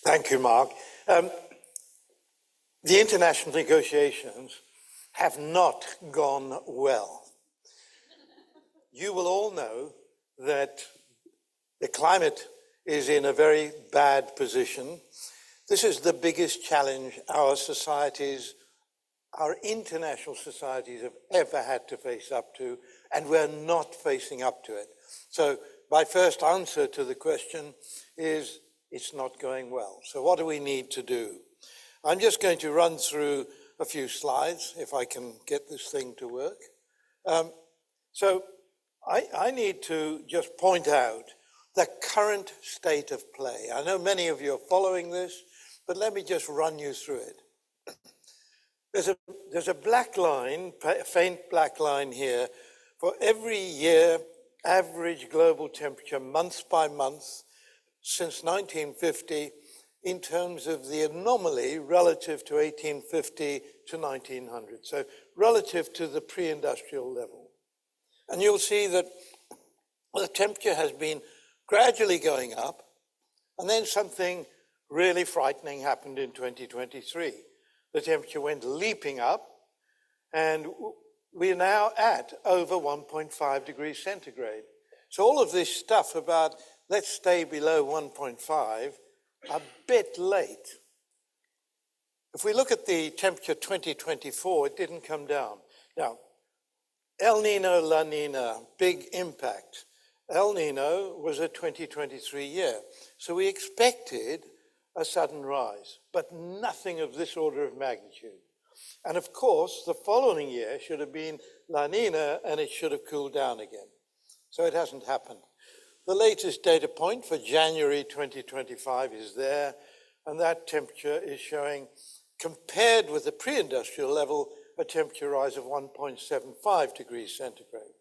Thank you, Mark. The international negotiations have not gone well. You will all know that the climate is in a very bad position. This is the biggest challenge our societies, our international societies have ever had to face up to, and we're not facing up to it. So my first answer to the question is it's not going well. So what do we need to do? I'm just going to run through a few slides, if I can get this thing to work. So I need to just point out the current state of play. I know many of you are following this, but let me just run you through it. There's a black line, a faint black line here, for every year average global temperature month by month since 1950 in terms of the anomaly relative to 1850 to 1900, so relative to the pre-industrial level. And you'll see that the temperature has been gradually going up, and then something really frightening happened in 2023. The temperature went leaping up, and we're now at over 1.5 degrees centigrade. So all of this stuff about let's stay below 1.5, a bit late. If we look at the temperature 2024, it didn't come down. Now, El Nino, La Nina, big impact. El Nino was a 2023 year, so we expected a sudden rise, but nothing of this order of magnitude. And of course, the following year should have been La Nina, and it should have cooled down again. So it hasn't happened. The latest data point for January 2025 is there, and that temperature is showing, compared with the pre-industrial level, a temperature rise of 1.75 degrees centigrade.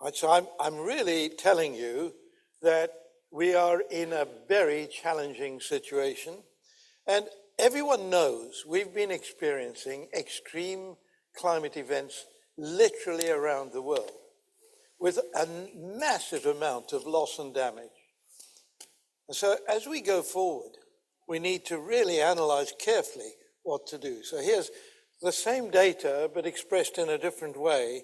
Right, so I'm really telling you that we are in a very challenging situation, and everyone knows we've been experiencing extreme climate events literally around the world, with a massive amount of loss and damage. And so as we go forward, we need to really analyze carefully what to do. So here's the same data, but expressed in a different way.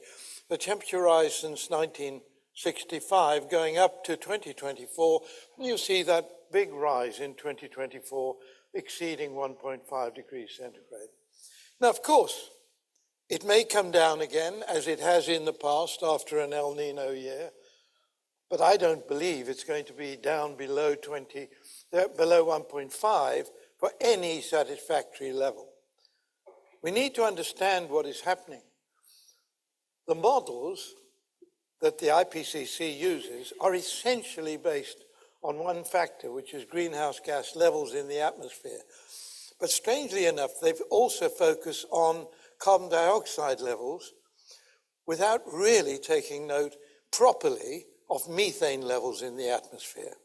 The temperature rise since 1965 going up to 2024, and you see that big rise in 2024 exceeding 1.5 degrees centigrade. Now, of course, it may come down again, as it has in the past after an El Nino year, but I don't believe it's going to be down below 1.5 for any satisfactory level. We need to understand what is happening. The models that the IPCC uses are essentially based on one factor, which is greenhouse gas levels in the atmosphere. But strangely enough, they've also focused on carbon dioxide levels without really taking note properly of methane levels in the atmosphere.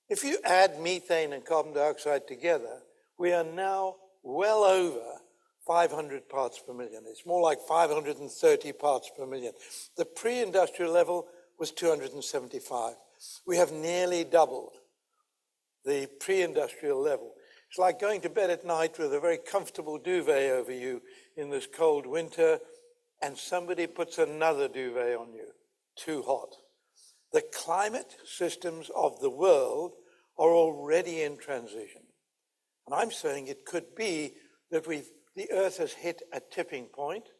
If you add methane and carbon dioxide together, we are now well over 500 parts per million. It's more like 530 parts per million. The pre-industrial level was 275. We have nearly doubled the pre-industrial level. It's like going to bed at night with a very comfortable duvet over you in this cold winter, and somebody puts another duvet on you. Too hot. The climate systems of the world are already in transition. And I'm saying it could be that the Earth has hit a tipping point,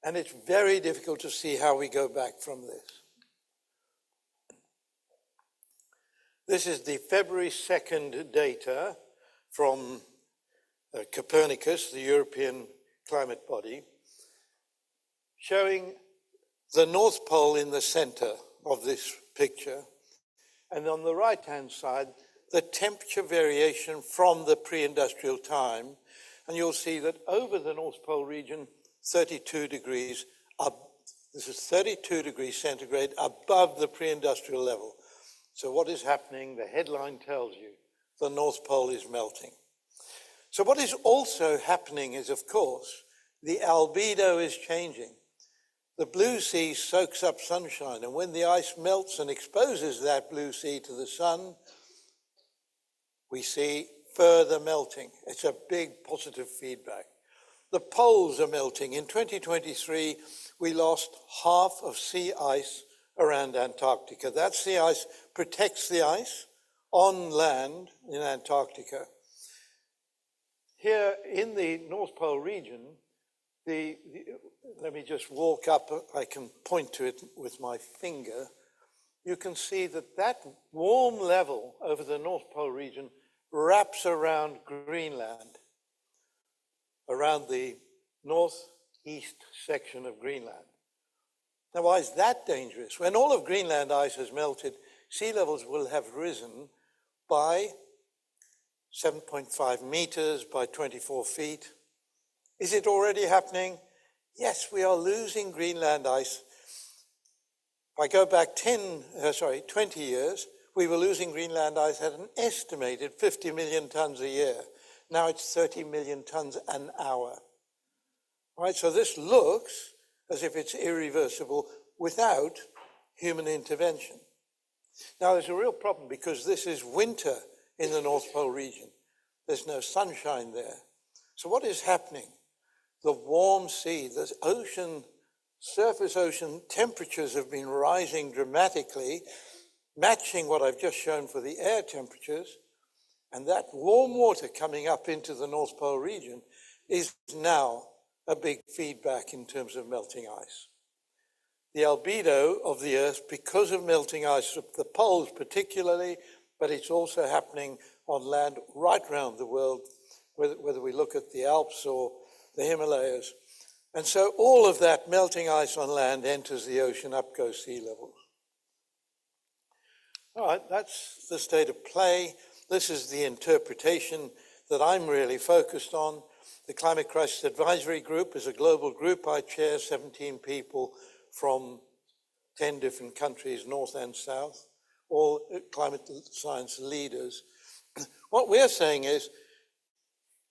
and it's very difficult to see how we go back from this. This is the February 2nd data from Copernicus, the European climate body, showing the North Pole in the center of this picture, and on the right-hand side, the temperature variation from the pre-industrial time, and you'll see that over the North Pole region, 32 degrees, this is 32 degrees centigrade above the pre-industrial level. So what is happening? The headline tells you the North Pole is melting. So what is also happening is, of course, the albedo is changing. The blue sea soaks up sunshine, and when the ice melts and exposes that blue sea to the sun, we see further melting. It's a big positive feedback. The poles are melting. In 2023, we lost half of sea ice around Antarctica. That sea ice protects the ice on land in Antarctica. Here in the North Pole region, let me just walk up, I can point to it with my finger. You can see that that warm level over the North Pole region wraps around Greenland, around the northeast section of Greenland. Now, why is that dangerous? When all of Greenland ice has melted, sea levels will have risen by 7.5 meters, by 24 feet. Is it already happening? Yes, we are losing Greenland ice. If I go back 20 years, we were losing Greenland ice at an estimated 50 million tons a year. Now it's 30 million tons an hour. All right, so this looks as if it's irreversible without human intervention. Now there's a real problem because this is winter in the North Pole region. There's no sunshine there. So what is happening? The warm sea, the ocean, surface ocean temperatures have been rising dramatically, matching what I've just shown for the air temperatures, and that warm water coming up into the North Pole region is now a big feedback in terms of melting ice. The albedo of the Earth, because of melting ice at the poles particularly, but it's also happening on land right around the world, whether we look at the Alps or the Himalayas. And so all of that melting ice on land enters the ocean, up go sea levels. All right, that's the state of play. This is the interpretation that I'm really focused on. The Climate Crisis Advisory Group is a global group. I chair 17 people from 10 different countries, north and south, all climate science leaders. What we're saying is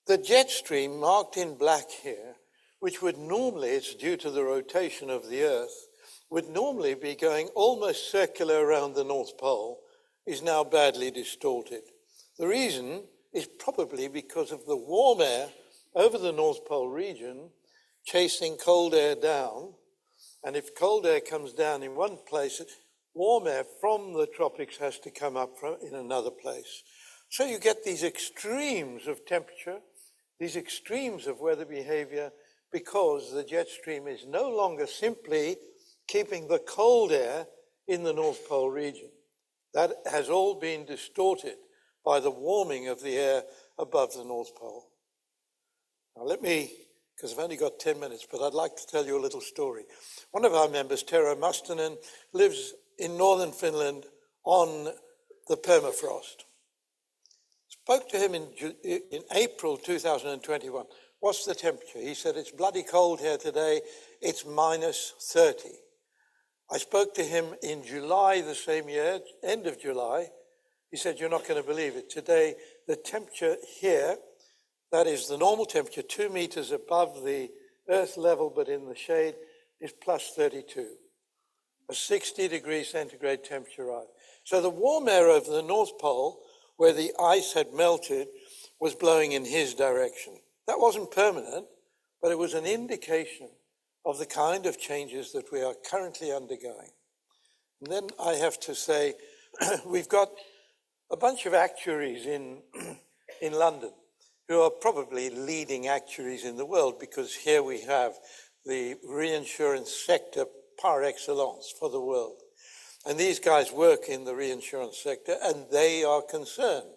the jet stream marked in black here, which would normally, it's due to the rotation of the Earth, would normally be going almost circular around the North Pole, is now badly distorted. The reason is probably because of the warm air over the North Pole region chasing cold air down. And if cold air comes down in one place, warm air from the tropics has to come up in another place. So you get these extremes of temperature, these extremes of weather behavior, because the jet stream is no longer simply keeping the cold air in the North Pole region. That has all been distorted by the warming of the air above the North Pole. Now let me, because I've only got 10 minutes, but I'd like to tell you a little story. One of our members, Tero Mustonen, lives in northern Finland on the permafrost. Spoke to him in April 2021. What's the temperature? He said, it's bloody cold here today. It's minus 30. I spoke to him in July the same year, end of July. He said, you're not going to believe it. Today, the temperature here, that is the normal temperature, 2 meters above the Earth level, but in the shade, is plus 32. A 60 degrees centigrade temperature rise. So the warm air over the North Pole, where the ice had melted, was blowing in his direction. That wasn't permanent, but it was an indication of the kind of changes that we are currently undergoing. And then I have to say, we've got a bunch of actuaries in London who are probably leading actuaries in the world, because here we have the reinsurance sector par excellence for the world. And these guys work in the reinsurance sector, and they are concerned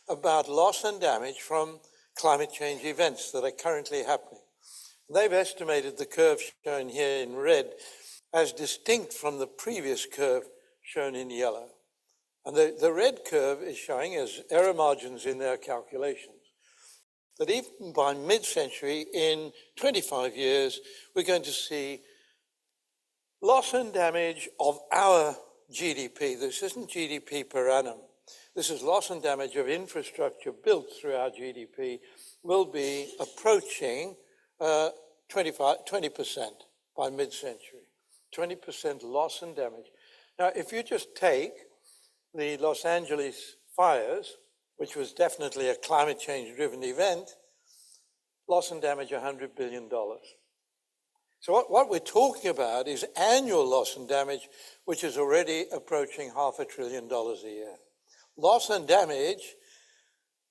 about loss and damage from climate change events that are currently happening. They've estimated the curve shown here in red as distinct from the previous curve shown in yellow. And the red curve is showing as error margins in their calculations that even by mid-century, in 25 years, we're going to see loss and damage of our GDP. This isn't GDP per annum. This is loss and damage of infrastructure built through our GDP will be approaching 20% by mid-century. 20% loss and damage. Now, if you just take the Los Angeles fires, which was definitely a climate change-driven event, loss and damage $100 billion. So what we're talking about is annual loss and damage, which is already approaching $500 billion a year. Loss and damage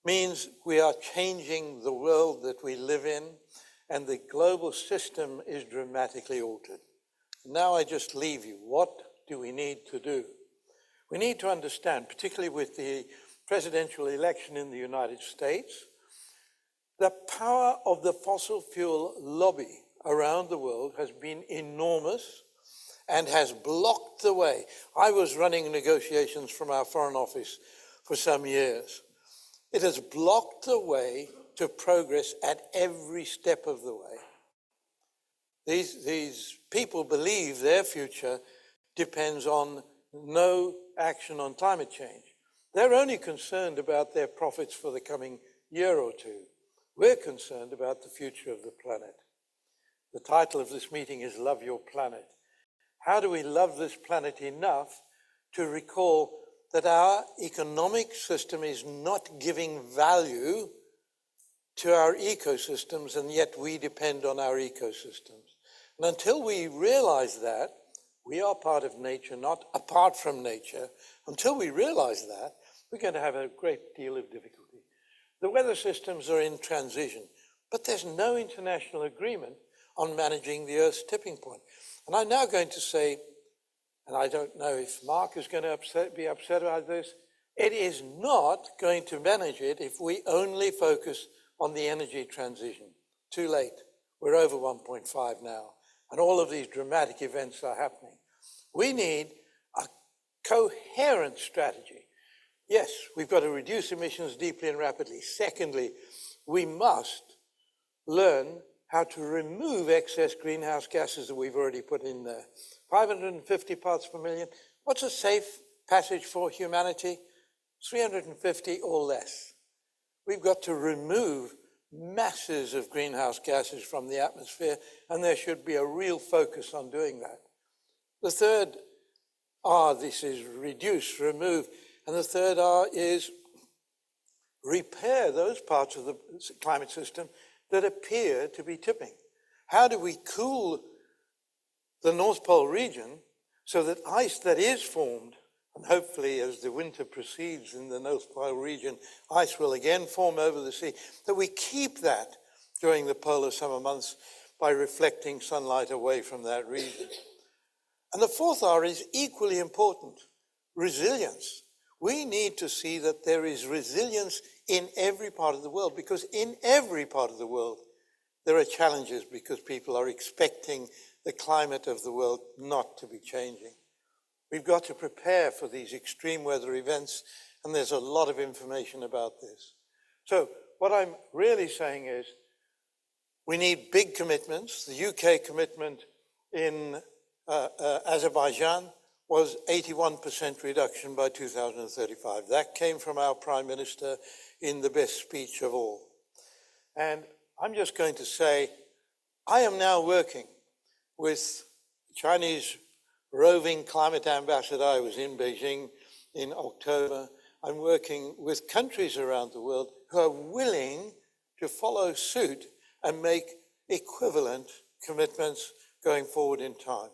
means we are changing the world that we live in, and the global system is dramatically altered. Now I just leave you. What do we need to do? We need to understand, particularly with the presidential election in the United States, the power of the fossil fuel lobby around the world has been enormous and has blocked the way. I was running negotiations from our Foreign Office for some years. It has blocked the way to progress at every step of the way. These people believe their future depends on no action on climate change. They're only concerned about their profits for the coming year or two. We're concerned about the future of the planet. The title of this meeting is Love Your Planet. How do we love this planet enough to recall that our economic system is not giving value to our ecosystems, and yet we depend on our ecosystems? And until we realize that, we are part of nature, not apart from nature. Until we realize that, we're going to have a great deal of difficulty. The weather systems are in transition, but there's no international agreement on managing the Earth's tipping point. And I'm now going to say, and I don't know if Mark is going to be upset about this, it is not going to manage it if we only focus on the energy transition. Too late. We're over 1.5 now, and all of these dramatic events are happening. We need a coherent strategy. Yes, we've got to reduce emissions deeply and rapidly. Secondly, we must learn how to remove excess greenhouse gases that we've already put in there. 550 parts per million. What's a safe passage for humanity? 350 or less. We've got to remove masses of greenhouse gases from the atmosphere, and there should be a real focus on doing that. The third R, this is reduce, remove, and the third R is repair those parts of the climate system that appear to be tipping. How do we cool the North Pole region so that ice that is formed, and hopefully as the winter proceeds in the North Pole region, ice will again form over the sea, that we keep that during the polar summer months by reflecting sunlight away from that region. And the fourth R is equally important, resilience. We need to see that there is resilience in every part of the world, because in every part of the world, there are challenges because people are expecting the climate of the world not to be changing. We've got to prepare for these extreme weather events, and there's a lot of information about this. So what I'm really saying is we need big commitments. The UK commitment in Azerbaijan was 81% reduction by 2035. That came from our Prime Minister in the best speech of all. And I'm just going to say, I am now working with Chinese roving climate ambassador. I was in Beijing in October. I'm working with countries around the world who are willing to follow suit and make equivalent commitments going forward in time.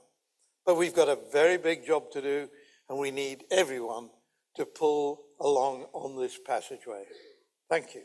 But we've got a very big job to do, and we need everyone to pull along on this passageway. Thank you.